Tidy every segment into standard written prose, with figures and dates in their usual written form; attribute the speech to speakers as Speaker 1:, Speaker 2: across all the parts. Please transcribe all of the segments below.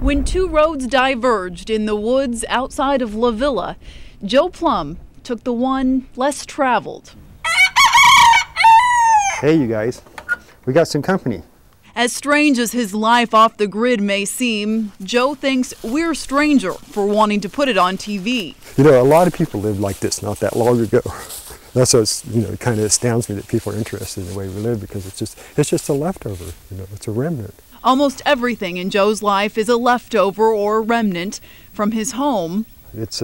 Speaker 1: When two roads diverged in the woods outside of La Villa, Joe Plum took the one less traveled.
Speaker 2: Hey, you guys, we got some company.
Speaker 1: As strange as his life off the grid may seem, Joe thinks we're a stranger for wanting to put it on TV.
Speaker 2: You know, a lot of people lived like this not that long ago. That's what's, it kind of astounds me that people are interested in the way we live, because it's just a leftover, it's a remnant.
Speaker 1: Almost everything in Joe's life is a leftover or remnant from his home.
Speaker 2: It's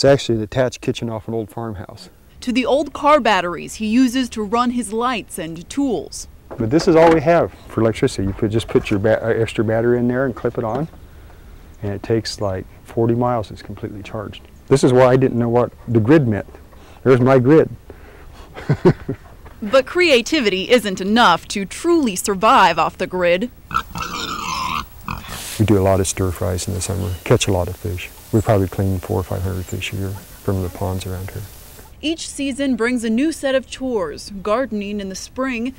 Speaker 2: actually an attached kitchen off an old farmhouse.
Speaker 1: To the old car batteries he uses to run his lights and tools.
Speaker 2: But this is all we have for electricity. You just put your extra battery in there and clip it on, and it takes like 40 miles, it's completely charged. This is why I didn't know what the grid meant. There's my grid.
Speaker 1: But creativity isn't enough to truly survive off the grid.
Speaker 2: We do a lot of stir fries in the summer, catch a lot of fish. We probably clean 400 or 500 fish a year from the ponds around here.
Speaker 1: Each season brings a new set of chores: gardening in the spring,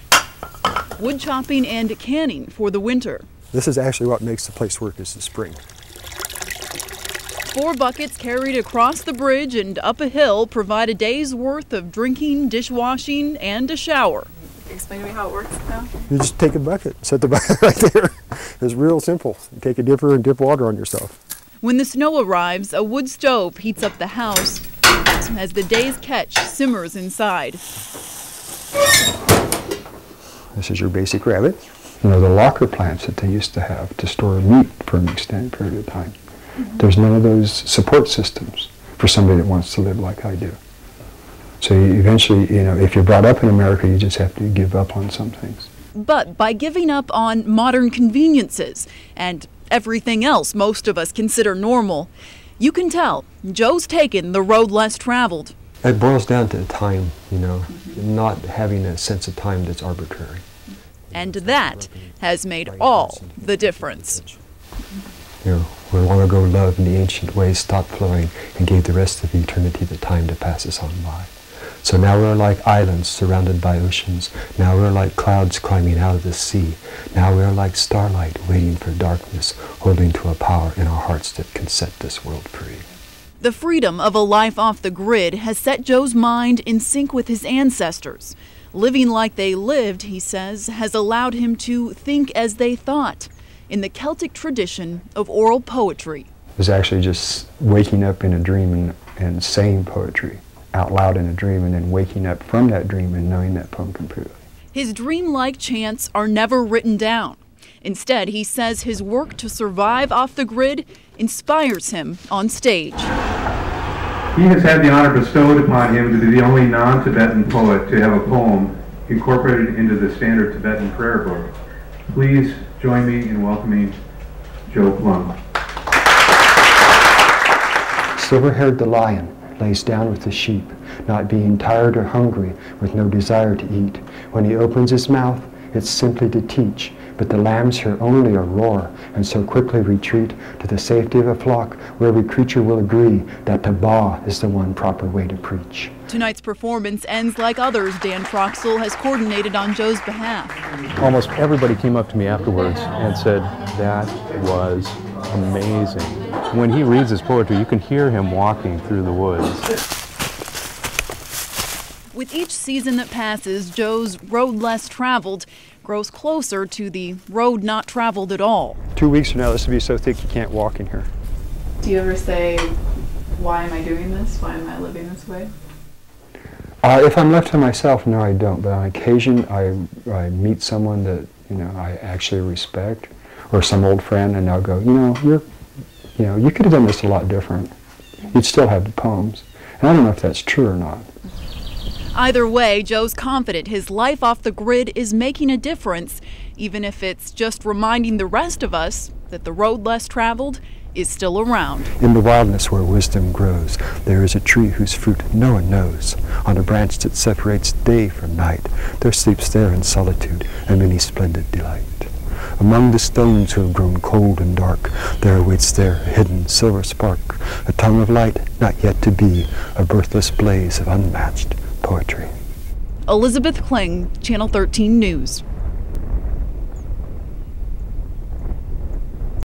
Speaker 1: wood chopping and canning for the winter.
Speaker 2: This is actually what makes the place work, is the spring.
Speaker 1: 4 buckets carried across the bridge and up a hill provide a day's worth of drinking, dishwashing, and a shower. Explain to me how it works now.
Speaker 2: You just take a bucket, set the bucket right there. It's real simple. You take a dipper and dip water on yourself.
Speaker 1: When the snow arrives, a wood stove heats up the house as the day's catch simmers inside.
Speaker 2: This is your basic rabbit. The locker plants that they used to have to store meat for an extended period of time. There's none of those support systems for somebody that wants to live like I do. So eventually, if you're brought up in America, you just have to give up on some things.
Speaker 1: But by giving up on modern conveniences and everything else most of us consider normal, you can tell Joe's taken the road less traveled.
Speaker 2: It boils down to time, not having a sense of time that's arbitrary.
Speaker 1: And that has made all the difference.
Speaker 2: Where long ago love in the ancient ways stopped flowing and gave the rest of eternity the time to pass us on by. So now we're like islands surrounded by oceans. Now we're like clouds climbing out of the sea. Now we're like starlight waiting for darkness, holding to a power in our hearts that can set this world free.
Speaker 1: The freedom of a life off the grid has set Joe's mind in sync with his ancestors. Living like they lived, he says, has allowed him to think as they thought, in the Celtic tradition of oral poetry.
Speaker 2: It was actually just waking up in a dream and saying poetry out loud in a dream, and then waking up from that dream and knowing that poem completely.
Speaker 1: His dream-like chants are never written down. Instead, he says his work to survive off the grid inspires him on stage.
Speaker 3: He has had the honor bestowed upon him to be the only non-Tibetan poet to have a poem incorporated into the standard Tibetan prayer book. Please join me in welcoming Joe Plum.
Speaker 2: Silver-haired the lion lays down with the sheep, not being tired or hungry, with no desire to eat. When he opens his mouth, it's simply to teach, but the lambs hear only a roar, and so quickly retreat to the safety of a flock where every creature will agree that to baw is the one proper way to preach.
Speaker 1: Tonight's performance ends like others Dan Troxel has coordinated on Joe's behalf.
Speaker 4: Almost everybody came up to me afterwards and said, "That was amazing." When he reads his poetry, you can hear him walking through the woods.
Speaker 1: With each season that passes, Joe's road less traveled grows closer to the road not traveled at all.
Speaker 2: 2 weeks from now, this will be so thick you can't walk in here.
Speaker 5: Do you ever say, why am I doing this? Why am I living this way?
Speaker 2: If I'm left to myself, no, I don't. But on occasion, I meet someone that I actually respect, or some old friend, and they'll go, you could have done this a lot different. You'd still have the poems. And I don't know if that's true or not.
Speaker 1: Either way, Joe's confident his life off the grid is making a difference, even if it's just reminding the rest of us that the road less traveled is still around.
Speaker 2: In the wildness where wisdom grows, there is a tree whose fruit no one knows. On a branch that separates day from night, there sleeps there in solitude a many splendid delight. Among the stones who have grown cold and dark, there awaits there a hidden silver spark, a tongue of light not yet to be, a birthless blaze of unmatched poetry.
Speaker 1: Elizabeth Kling, Channel 13 News.